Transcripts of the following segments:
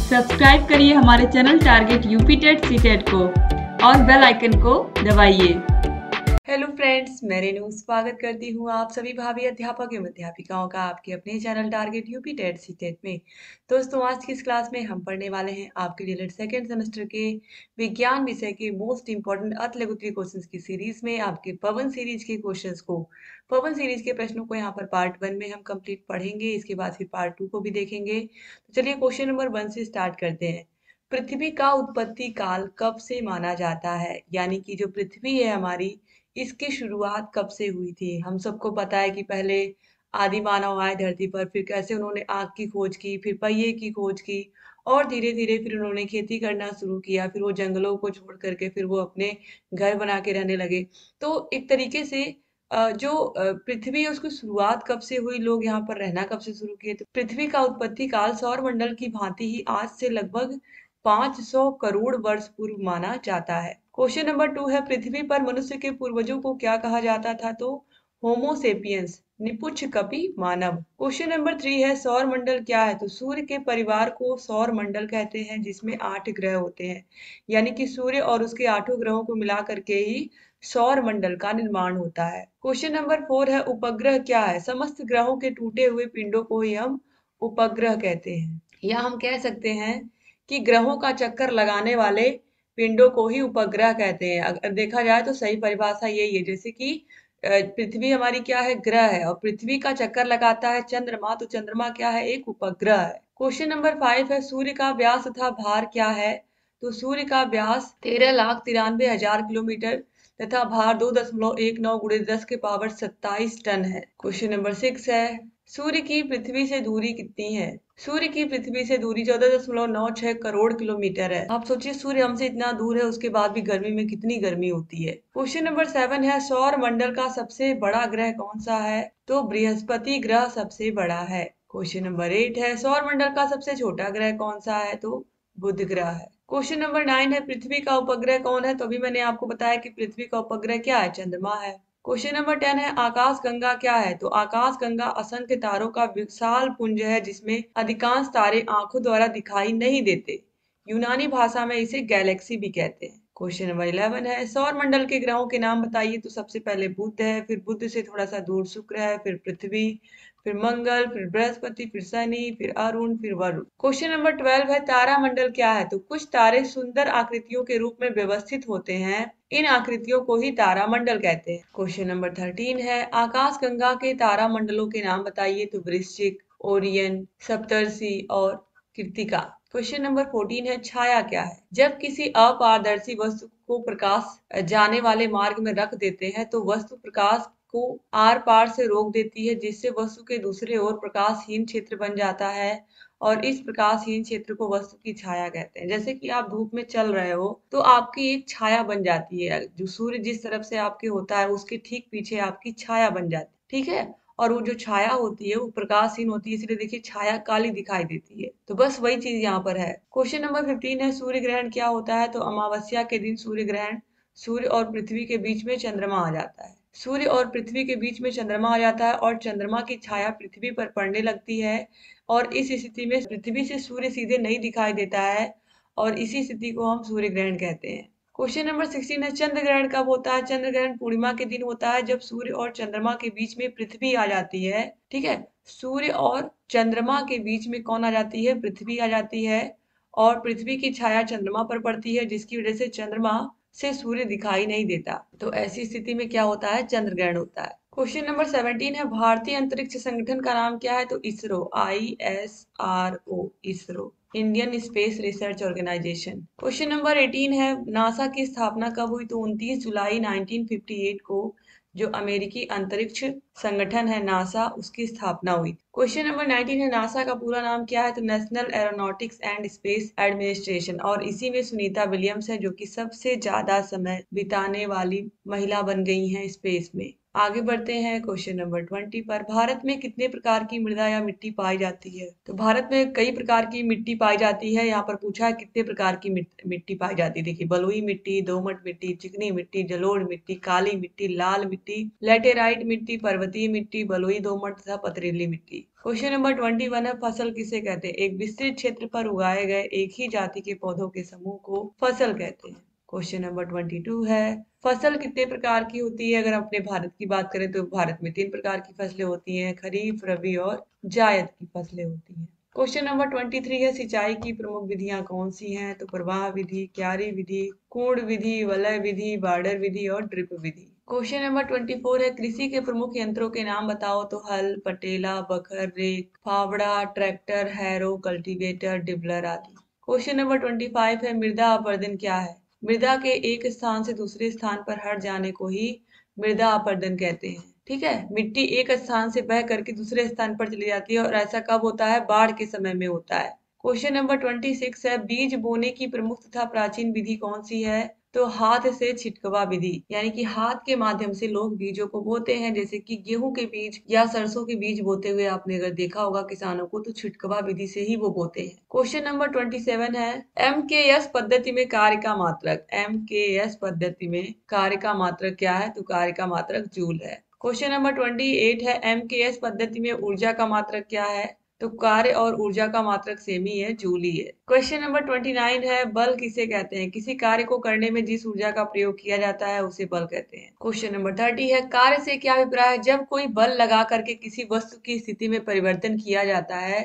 Subscribe करिए हमारे channel target UP TET CTET को और बेल आइकन को दबाइए। हेलो फ्रेंड्स, मैं रेनू स्वागत करती हूँ आप सभी भावी अध्यापक एवं अध्यापिकाओं का आपके अपने channel target UP TET CTET में। दोस्तों, आज की इस क्लास में हम पढ़ने वाले हैं आपके डीएलएड सेकेंड सेमेस्टर के विज्ञान विषय के मोस्ट इंपॉर्टेंट अतलगुत्री क्वेश्चंस की सीरीज में आपके पवन सीरीज के क्वेश्चंस को, पवन सीरीज के प्रश्नों को यहाँ पर पार्ट 1 में हम कंप्लीट पढ़ेंगे। इसके बाद फिर पार्ट 2 को भी देखेंगे। तो चलिए क्वेश्चन नंबर 1 से स्टार्ट करते हैं। पृथ्वी का उत्पत्ति काल कब से माना जाता है? यानी कि जो पृथ्वी है हमारी, इसकी शुरुआत कब से हुई थी? हम सबको पता है कि पहले आदि मानव आए धरती पर, फिर कैसे उन्होंने आग की खोज की, फिर पहिए की खोज की और धीरे धीरे फिर उन्होंने खेती करना शुरू किया। फिर वो जंगलों को छोड़ करके फिर वो अपने घर बना के रहने लगे। तो एक तरीके से जो पृथ्वी है उसकी शुरुआत कब से हुई, लोग यहाँ पर रहना कब से शुरू किए? तो पृथ्वी का उत्पत्ति काल सौर मंडल की भांति ही आज से लगभग 500 करोड़ वर्ष पूर्व माना जाता है। क्वेश्चन नंबर 2 है, पृथ्वी पर मनुष्य के पूर्वजों को क्या कहा जाता था? तो होमोसेपियंस, निपुच्छ कपि मानव। क्वेश्चन नंबर 3 है, सौर मंडल क्या है? तो सूर्य के परिवार को सौर मंडल कहते हैं, जिसमें 8 ग्रह होते हैं। यानी कि सूर्य और उसके 8 ग्रहों को मिला करके ही सौर मंडल का निर्माण होता है। क्वेश्चन नंबर 4 है, उपग्रह क्या है? समस्त ग्रहों के टूटे हुए पिंडों को ही हम उपग्रह कहते हैं, या हम कह सकते हैं कि ग्रहों का चक्कर लगाने वाले पिंडों को ही उपग्रह कहते हैं। अगर देखा जाए तो सही परिभाषा यही है। जैसे कि पृथ्वी हमारी क्या है? ग्रह है, और पृथ्वी का चक्कर लगाता है चंद्रमा, तो चंद्रमा क्या है? एक उपग्रह है। क्वेश्चन नंबर 5 है, सूर्य का व्यास तथा भार क्या है? तो सूर्य का व्यास 13,93,000 किलोमीटर तथा भार 2.19 गुणे 10 के पावर 27 टन है। क्वेश्चन नंबर 6 है, सूर्य की पृथ्वी से दूरी कितनी है? सूर्य की पृथ्वी से दूरी 14.96 करोड़ किलोमीटर है। आप सोचिए, सूर्य हमसे इतना दूर है, उसके बाद भी गर्मी में कितनी गर्मी होती है। क्वेश्चन नंबर 7 है, सौर मंडल का सबसे बड़ा ग्रह कौन सा है? तो बृहस्पति ग्रह सबसे बड़ा है। क्वेश्चन नंबर 8 है, सौर मंडल का सबसे छोटा ग्रह कौन सा है? तो बुध ग्रह है। क्वेश्चन नंबर 9 है, पृथ्वी का उपग्रह कौन है? तो अभी मैंने आपको बताया कि पृथ्वी का उपग्रह क्या है? चंद्रमा है। क्वेश्चन नंबर 10 है, आकाश गंगा क्या है? तो आकाश गंगा असंख्य तारों का विशाल पुंज है, जिसमें अधिकांश तारे आंखों द्वारा दिखाई नहीं देते। यूनानी भाषा में इसे गैलेक्सी भी कहते हैं। क्वेश्चन नंबर 11 है, सौर मंडल के ग्रहों के नाम बताइए। तो सबसे पहले बुध है, फिर बुध से थोड़ा सा दूर शुक्र है, फिर पृथ्वी, फिर मंगल, फिर बृहस्पति, फिर शनि, फिर अरुण, फिर वरुण। क्वेश्चन नंबर 12 है, तारा मंडल क्या है? तो कुछ तारे सुंदर आकृतियों के रूप में व्यवस्थित होते हैं, इन आकृतियों को ही तारा मंडल कहते हैं। क्वेश्चन नंबर 13 है, आकाश गंगा के तारा मंडलों के नाम बताइए। तो वृश्चिक, ओरियन, सप्तर्षि और कृत्तिका। क्वेश्चन नंबर 14 है, छाया क्या है? जब किसी अपारदर्शी वस्तु को प्रकाश जाने वाले मार्ग में रख देते हैं तो वस्तु प्रकाश को आर पार से रोक देती है, जिससे वस्तु के दूसरे ओर प्रकाशहीन क्षेत्र बन जाता है, और इस प्रकाशहीन क्षेत्र को वस्तु की छाया कहते हैं। जैसे कि आप धूप में चल रहे हो तो आपकी एक छाया बन जाती है, जो सूर्य जिस तरफ से आपके होता है उसके ठीक पीछे आपकी छाया बन जाती है, ठीक है। और वो जो छाया होती है वो प्रकाशहीन होती है, इसलिए देखिए छाया काली दिखाई देती है। तो बस वही चीज यहाँ पर है। क्वेश्चन नंबर 15 है, सूर्य ग्रहण क्या होता है? तो अमावस्या के दिन सूर्य ग्रहण, सूर्य और पृथ्वी के बीच में चंद्रमा आ जाता है। सूर्य और पृथ्वी के बीच में चंद्रमा आ जाता है और चंद्रमा की छाया पृथ्वी पर पड़ने लगती है, और इस स्थिति में पृथ्वी से सूर्य सीधे नहीं दिखाई देता है, और इसी स्थिति को हम सूर्य ग्रहण कहते हैं। क्वेश्चन नंबर 16 है, चंद्र ग्रहण कब होता है? चंद्र ग्रहण पूर्णिमा के दिन होता है, जब सूर्य और चंद्रमा के बीच में पृथ्वी आ जाती है, ठीक है। सूर्य और चंद्रमा के बीच में कौन आ जाती है? पृथ्वी आ जाती है, और पृथ्वी की छाया चंद्रमा पर पड़ती है, जिसकी वजह से चंद्रमा से सूर्य दिखाई नहीं देता। तो ऐसी स्थिति में क्या होता है? चंद्र ग्रहण होता है। क्वेश्चन नंबर 17 है, भारतीय अंतरिक्ष संगठन का नाम क्या है? तो ISRO, ISRO, ISRO, Indian space research organisation. Question number 18 है, नासा की स्थापना कब हुई? तो 29 जुलाई 1958 को जो अमेरिकी अंतरिक्ष संगठन है नासा, उसकी स्थापना हुई। क्वेश्चन नंबर 19 है, नासा का पूरा नाम क्या है? तो national aeronautics and space administration, और इसी में सुनीता विलियम्स है जो कि सबसे ज्यादा समय बिताने वाली महिला बन गई हैं स्पेस में। आगे बढ़ते हैं क्वेश्चन नंबर 20 पर, भारत में कितने प्रकार की मृदा या मिट्टी पाई जाती है? तो भारत में कई प्रकार की मिट्टी पाई जाती है। यहाँ पर पूछा है कितने प्रकार की मिट्टी पाई जाती है। देखिए, बलुई मिट्टी, दोमट मिट्टी, चिकनी मिट्टी, जलोढ़ मिट्टी, काली मिट्टी, लाल मिट्टी, लेटेराइट मिट्टी, पर्वतीय मिट्टी, बलुई दोमट तथा पथरीली मिट्टी। क्वेश्चन नंबर 21 है फसल किसे कहते हैं? एक विस्तृत क्षेत्र पर उगाए गए एक ही जाति के पौधों के समूह को फसल कहते हैं। क्वेश्चन नंबर 22 है फसल कितने प्रकार की होती है? अगर हम अपने भारत की बात करें तो भारत में 3 प्रकार की फसलें होती हैं, खरीफ, रबी और जायद की फसलें होती हैं। क्वेश्चन नंबर 23 है सिंचाई की प्रमुख विधियां कौन सी हैं? तो प्रवाह विधि, क्यारी विधि, कुंड विधि, वलय विधि, बार्डर विधि और ड्रिप विधि। क्वेश्चन नंबर 24 है कृषि के प्रमुख यंत्रों के नाम बताओ। तो हल, पटेला, बखर, रेक, फावड़ा, ट्रैक्टर, हैरो, कल्टीवेटर, डिबलर आदि। क्वेश्चन नंबर 25 है मृदा अपरदन क्या है? मृदा के एक स्थान से दूसरे स्थान पर हट जाने को ही मृदा अपरदन कहते हैं। ठीक है, मिट्टी एक स्थान से बह करके दूसरे स्थान पर चली जाती है और ऐसा कब होता है? बाढ़ के समय में होता है। क्वेश्चन नंबर 26 है बीज बोने की प्रमुख तथा प्राचीन विधि कौन सी है? तो हाथ से छिटकवा विधि, यानी कि हाथ के माध्यम से लोग बीजों को बोते हैं, जैसे कि गेहूं के बीज या सरसों के बीज बोते हुए आपने अगर देखा होगा किसानों को, तो छिटकवा विधि से ही वो बोते हैं। क्वेश्चन नंबर 27 है MKS पद्धति में कार्य का मात्रक। MKS पद्धति में कार्य का मात्रक क्या है? तो कार्य का मात्रक जूल है। क्वेश्चन नंबर 28 है MKS पद्धति में ऊर्जा का मात्रक क्या है? तो कार्य और ऊर्जा का मात्रक सेम ही है, जूल ही है। क्वेश्चन नंबर 29 है बल किसे कहते हैं? किसी कार्य को करने में जिस ऊर्जा का प्रयोग किया जाता है उसे बल कहते हैं। क्वेश्चन नंबर 30 है कार्य से क्या अभिप्राय है? जब कोई बल लगा करके किसी वस्तु की स्थिति में परिवर्तन किया जाता है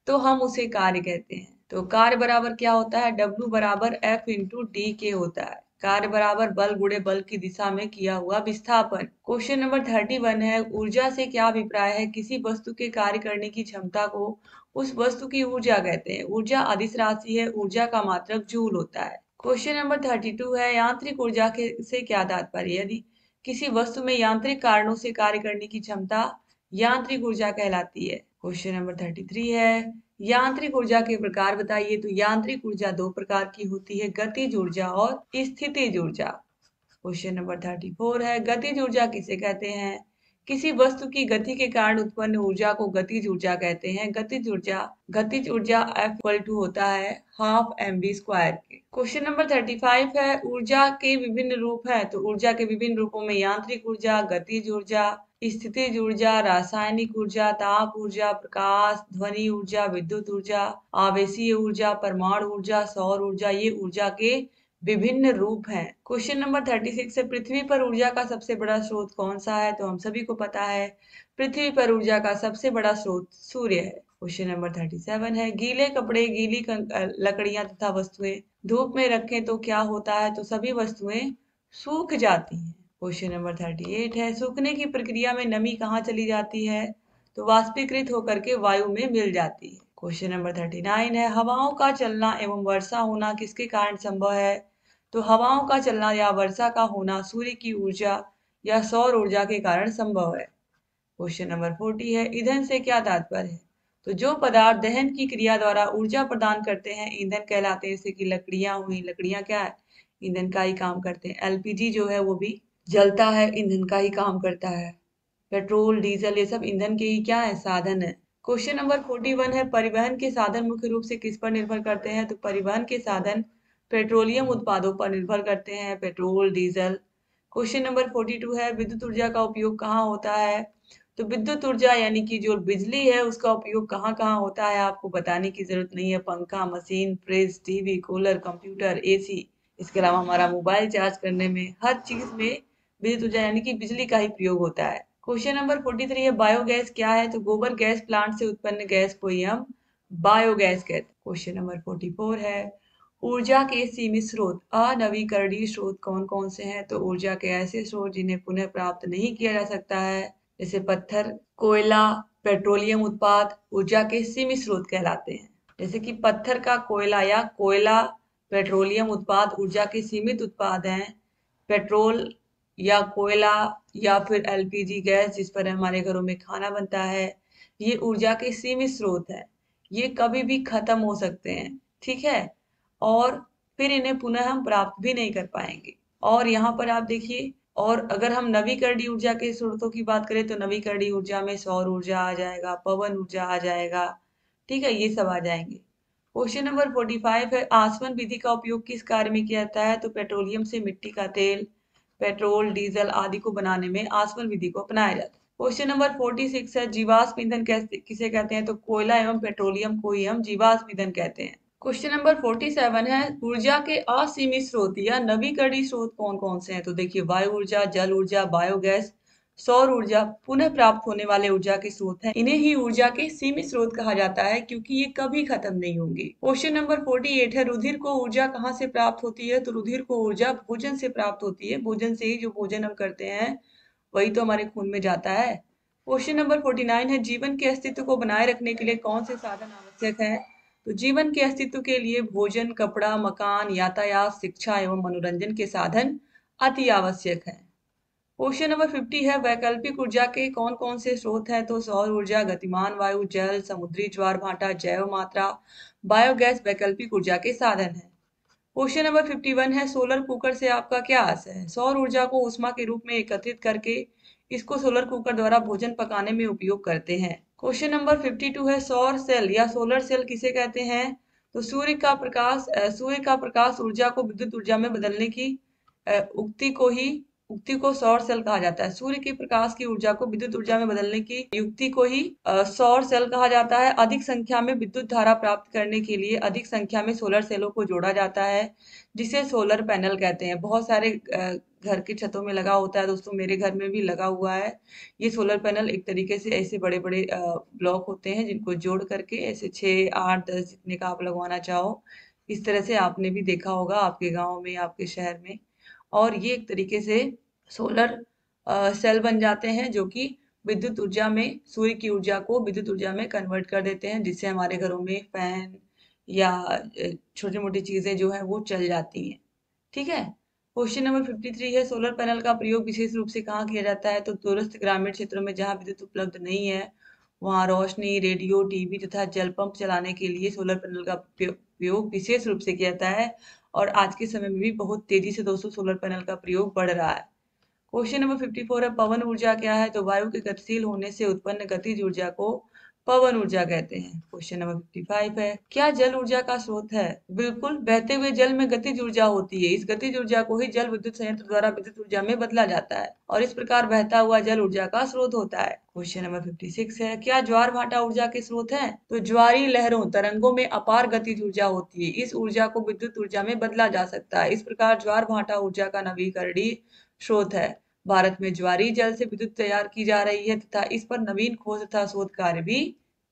तो हम उसे कार्य कहते हैं। तो कार्य बराबर क्या होता है? W बराबर F इंटू डी के होता है। कार्य बराबर बल गुणे बल की दिशा में किया हुआ विस्थापन। क्वेश्चन नंबर 31 है ऊर्जा से क्या अभिप्राय है? किसी वस्तु के कार्य करने की क्षमता को उस वस्तु की ऊर्जा कहते हैं। ऊर्जा अदिश राशि है, ऊर्जा का मात्रक जूल होता है। क्वेश्चन नंबर 32 है यांत्रिक ऊर्जा से क्या तात्पर्य? यदि किसी वस्तु में यांत्रिक कारणों से कार्य करने की क्षमता यांत्रिक ऊर्जा कहलाती है। क्वेश्चन नंबर 33 है यांत्रिक ऊर्जा के प्रकार बताइए। तो यांत्रिक ऊर्जा दो प्रकार की होती है, गतिज ऊर्जा और स्थितिज ऊर्जा। क्वेश्चन नंबर 34 है गतिज ऊर्जा किसे कहते हैं? किसी वस्तु की गति के कारण उत्पन्न ऊर्जा को गतिज ऊर्जा कहते हैं। गतिज ऊर्जा F इक्वल टू होता है हाफ mv स्क्वायर के। क्वेश्चन नंबर 35 है ऊर्जा के विभिन्न रूप है। तो ऊर्जा के विभिन्न रूपों में यांत्रिक ऊर्जा, गतिज ऊर्जा, स्थितिज ऊर्जा, रासायनिक ऊर्जा, ताप ऊर्जा, प्रकाश, ध्वनि ऊर्जा, विद्युत ऊर्जा, आवेशीय ऊर्जा, परमाणु ऊर्जा, सौर ऊर्जा, ये ऊर्जा के विभिन्न रूप हैं। क्वेश्चन नंबर 36 है पृथ्वी पर ऊर्जा का सबसे बड़ा स्रोत कौन सा है? तो हम सभी को पता है पृथ्वी पर ऊर्जा का सबसे बड़ा स्रोत सूर्य है। क्वेश्चन नंबर 37 है गीले कपड़े, गीली लकड़ियां तथा वस्तुएं धूप में रखें तो क्या होता है? तो सभी वस्तुएं सूख जाती हैं। क्वेश्चन नंबर 38 है सूखने की प्रक्रिया में नमी कहाँ चली जाती है? तो वाष्पीकृत होकर के वायु में मिल जाती है। क्वेश्चन नंबर 39 है हवाओं का चलना एवं वर्षा होना किसके कारण संभव है? तो हवाओं का चलना या वर्षा का होना सूर्य की ऊर्जा या सौर ऊर्जा के कारण संभव है। क्वेश्चन नंबर 40 है ईंधन से क्या तात्पर्य है? तो जो पदार्थ दहन की क्रिया द्वारा ऊर्जा प्रदान करते हैं ईंधन कहलाते हैं। जैसे कि लकड़ियां हुई, लकड़ियां क्या है? ईंधन का ही काम करते हैं। एलपीजी जो है वो भी जलता है, ईंधन का ही काम करता है। पेट्रोल, डीजल ये सब ईंधन के ही क्या है? साधन है। क्वेश्चन नंबर 41 है परिवहन के साधन मुख्य रूप से किस पर निर्भर करते हैं? तो परिवहन के साधन पेट्रोलियम उत्पादों पर निर्भर करते हैं, पेट्रोल, डीजल। क्वेश्चन नंबर 42 है विद्युत ऊर्जा का उपयोग कहाँ होता है? तो विद्युत ऊर्जा यानी कि जो बिजली है उसका उपयोग कहाँ कहाँ होता है आपको बताने की जरूरत नहीं है। पंखा, machine, fridge, TV, cooler, computer, AC, इसके अलावा हमारा मोबाइल चार्ज करने में, हर चीज में विद्युत ऊर्जा यानी कि बिजली का ही प्रयोग होता है। क्वेश्चन नंबर 43 है बायोगैस क्या है? तो गोबर गैस प्लांट से उत्पन्न गैस को ही हम बायोगैस कहते हैं। क्वेश्चन नंबर 44 है ऊर्जा के सीमित स्रोत अनवीकरणीय स्रोत कौन कौन से हैं? तो ऊर्जा के ऐसे स्रोत जिन्हें पुनः प्राप्त नहीं किया जा सकता है, जैसे पत्थर, कोयला, पेट्रोलियम उत्पाद ऊर्जा के सीमित स्रोत कहलाते हैं। जैसे कि पत्थर का कोयला या कोयला, पेट्रोलियम उत्पाद ऊर्जा के सीमित उत्पाद हैं। पेट्रोल या कोयला या फिर एलपीजी गैस जिस पर हमारे घरों में खाना बनता है, ये ऊर्जा के सीमित स्रोत है। ये कभी भी खत्म हो सकते हैं, ठीक है, और फिर इन्हें पुनः हम प्राप्त भी नहीं कर पाएंगे। और यहाँ पर आप देखिए, और अगर हम नवीकरणीय ऊर्जा के स्रोतों की बात करें तो नवीकरणीय ऊर्जा में सौर ऊर्जा आ जाएगा, पवन ऊर्जा आ जाएगा, ठीक है, ये सब आ जाएंगे। क्वेश्चन नंबर 45 है आसवन विधि का उपयोग किस कार्य में किया जाता है? तो पेट्रोलियम से मिट्टी का तेल, पेट्रोल, डीजल आदि को बनाने में आसवन विधि को अपनाया जाता है। क्वेश्चन नंबर 46 है, जीवाश्म ईंधन किसे कहते हैं? तो कोयला एवं पेट्रोलियम को ही हम जीवाश्म ईंधन कहते हैं। क्वेश्चन नंबर 47 है, ऊर्जा के असीमित स्रोत या नवीकरणीय स्रोत कौन कौन से हैं? तो देखिए, वायु ऊर्जा, जल ऊर्जा, बायोगैस, सौर ऊर्जा पुनः प्राप्त होने वाले ऊर्जा के स्रोत हैं। इन्हें ही ऊर्जा के सीमित स्रोत कहा जाता है, क्योंकि ये कभी खत्म नहीं होंगे। क्वेश्चन नंबर 48 है, रुधिर को ऊर्जा कहाँ से प्राप्त होती है? तो रुधिर को ऊर्जा भोजन से प्राप्त होती है। भोजन से ही, जो भोजन हम करते हैं वही तो हमारे खून में जाता है। क्वेश्चन नंबर 49 है, जीवन के अस्तित्व को बनाए रखने के लिए कौन से साधन आवश्यक है? तो जीवन के अस्तित्व के लिए भोजन, कपड़ा, मकान, यातायात, शिक्षा एवं मनोरंजन के साधन अति आवश्यक है। क्वेश्चन नंबर 50 है, वैकल्पिक ऊर्जा के कौन कौन से स्रोत हैं? तो सौर ऊर्जा, गतिमान वायु, जल, समुद्री ज्वार भाटा, जैव मात्रा, बायोगैस वैकल्पिक ऊर्जा के साधन है। क्वेश्चन नंबर 51 है, सोलर कुकर से आपका क्या आशय है? सौर ऊर्जा को ऊष्मा के रूप में एकत्रित करके इसको सोलर कुकर द्वारा भोजन पकाने में उपयोग करते हैं। क्वेश्चन नंबर 52 है, सौर सेल या सोलर सेल किसे कहते हैं? तो सूर्य का प्रकाश ऊर्जा को विद्युत ऊर्जा में बदलने की उक्ति को सौर सेल कहा जाता है। सूर्य के प्रकाश की ऊर्जा को विद्युत ऊर्जा में बदलने की युक्ति को ही सौर सेल कहा जाता है। अधिक संख्या में विद्युत धारा प्राप्त करने के लिए अधिक संख्या में सोलर सेलों को जोड़ा जाता है, जिसे सोलर पैनल कहते हैं। बहुत सारे घर की छतों में लगा होता है दोस्तों, मेरे घर में भी लगा हुआ है। ये सोलर पैनल एक तरीके से ऐसे बड़े बड़े ब्लॉक होते हैं, जिनको जोड़ करके ऐसे 6, 8, 10 जितने का आप लगवाना चाहो, इस तरह से आपने भी देखा होगा आपके गाँव में, आपके शहर में। और ये एक तरीके से सोलर सेल बन जाते हैं, जो कि विद्युत ऊर्जा में, सूर्य की ऊर्जा को विद्युत ऊर्जा में कन्वर्ट कर देते हैं, जिससे हमारे घरों में फैन या छोटी मोटी चीजें जो है वो चल जाती हैं। ठीक है। क्वेश्चन नंबर 53 है, सोलर पैनल का प्रयोग विशेष रूप से कहाँ किया जाता है? तो दूरस्थ ग्रामीण क्षेत्रों में जहाँ विद्युत उपलब्ध नहीं है, वहाँ रोशनी, रेडियो, टीवी तथा जल पंप चलाने के लिए सोलर पैनल का प्रयोग विशेष रूप से किया जाता है। और आज के समय में भी बहुत तेजी से दोस्तों सोलर पैनल का प्रयोग बढ़ रहा है। क्वेश्चन नंबर 54 है, पवन ऊर्जा क्या है? तो वायु के गतिशील होने से उत्पन्न गतिज ऊर्जा को पवन ऊर्जा कहते हैं। क्वेश्चन नंबर 55 है, क्या जल ऊर्जा का स्रोत है? बिल्कुल, बहते हुए जल में गतिज ऊर्जा होती है। इस गतिज ऊर्जा को ही जल विद्युत संयंत्र द्वारा विद्युत ऊर्जा में बदला जाता है, और इस प्रकार बहता हुआ जल ऊर्जा का स्रोत होता है। क्वेश्चन नंबर 56 है, क्या ज्वार भाटा ऊर्जा के स्रोत है? तो ज्वारी लहरों, तरंगों में अपार गतिज ऊर्जा होती है। इस ऊर्जा को विद्युत ऊर्जा में बदला जा सकता है। इस प्रकार ज्वार भाटा ऊर्जा का नवीकरणीय स्रोत है। भारत में ज्वारी जल से विद्युत तैयार की जा रही है तथा इस पर नवीन खोज तथा शोध कार्य भी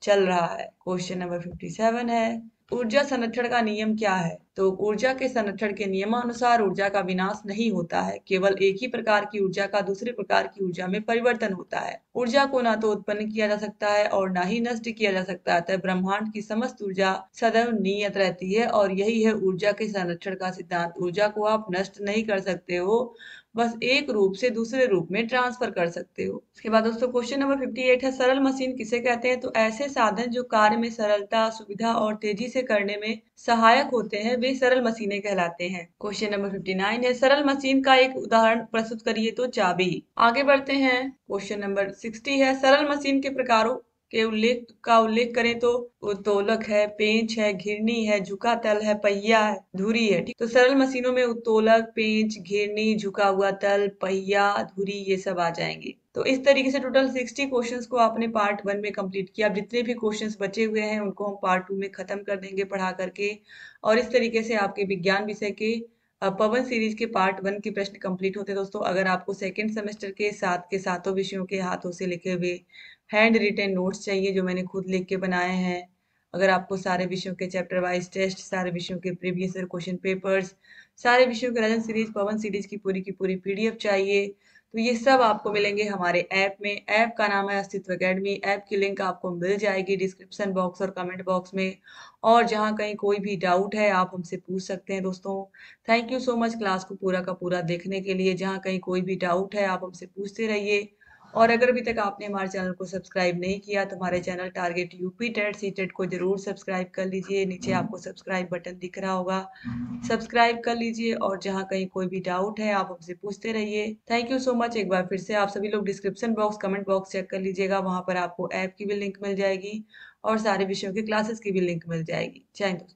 चल रहा है। क्वेश्चन नंबर 57 है, ऊर्जा संरक्षण का नियम क्या है? तो ऊर्जा के संरक्षण के नियमानुसार ऊर्जा का विनाश नहीं होता है, केवल एक ही प्रकार की ऊर्जा का दूसरे प्रकार की ऊर्जा में परिवर्तन होता है। ऊर्जा को ना तो उत्पन्न किया जा सकता है और ना ही नष्ट किया जा सकता है। अतः ब्रह्मांड की समस्त ऊर्जा सदैव नियत रहती है, और यही है ऊर्जा के संरक्षण का सिद्धांत। ऊर्जा को आप नष्ट नहीं कर सकते हो, बस एक रूप से दूसरे रूप में ट्रांसफर कर सकते हो। इसके बाद दोस्तों क्वेश्चन नंबर 58 है, सरल मशीन किसे कहते हैं? तो ऐसे साधन जो कार्य में सरलता, सुविधा और तेजी से करने में सहायक होते हैं, वे सरल मशीनें कहलाते हैं। क्वेश्चन नंबर 59 है, सरल मशीन का एक उदाहरण प्रस्तुत करिए। तो चाबी। आगे बढ़ते हैं। क्वेश्चन नंबर 60 है, सरल मशीन के प्रकारों के उल्लेख करें तो उत्तोलक है, पेंच है, घिरनी है, झुका तल है, पहिया है, धुरी है। ठीक, तो सरल मशीनों में उत्तोलक, पेंच, घिरनी, झुका हुआ तल, पहिया, धुरी, ये सब आ जाएंगे। तो इस तरीके से टोटल 60 क्वेश्चंस को आपने पार्ट 1 में कंप्लीट किया। अब जितने भी क्वेश्चंस बचे हुए हैं उनको हम पार्ट 2 में खत्म कर देंगे पढ़ा करके, और इस तरीके से आपके विज्ञान विषय के पवन सीरीज के पार्ट 1 के प्रश्न कंप्लीट होते हैं दोस्तों। अगर आपको सेकेंड सेमेस्टर के सातों विषयों के हाथों से लिखे हुए हैंड रिटेन नोट्स चाहिए, जो मैंने खुद लिख के बनाए हैं, अगर आपको सारे विषयों के चैप्टर वाइज टेस्ट, सारे विषयों के प्रीवियस ईयर क्वेश्चन पेपर्स, सारे विषयों के रजन सीरीज, पवन सीरीज की पूरी पीडीएफ चाहिए, तो ये सब आपको मिलेंगे हमारे ऐप में। ऐप का नाम है अस्तित्व एकेडमी। ऐप की लिंक आपको मिल जाएगी डिस्क्रिप्शन बॉक्स और कमेंट बॉक्स में। और जहाँ कहीं कोई भी डाउट है आप हमसे पूछ सकते हैं दोस्तों। Thank you so much class को पूरा का पूरा देखने के लिए। जहाँ कहीं कोई भी डाउट है आप हमसे पूछते रहिए। और अगर अभी तक आपने हमारे चैनल को सब्सक्राइब नहीं किया तो हमारे channel target UP TET CTET को जरूर सब्सक्राइब कर लीजिए। नीचे आपको सब्सक्राइब बटन दिख रहा होगा, सब्सक्राइब कर लीजिए। और जहाँ कहीं कोई भी डाउट है आप हमसे पूछते रहिए। Thank you so much. एक बार फिर से आप सभी लोग description box, comment box check कर लीजिएगा, वहां पर आपको ऐप की भी लिंक मिल जाएगी और सारे विषयों की क्लासेस की भी लिंक मिल जाएगी। जय हिंद।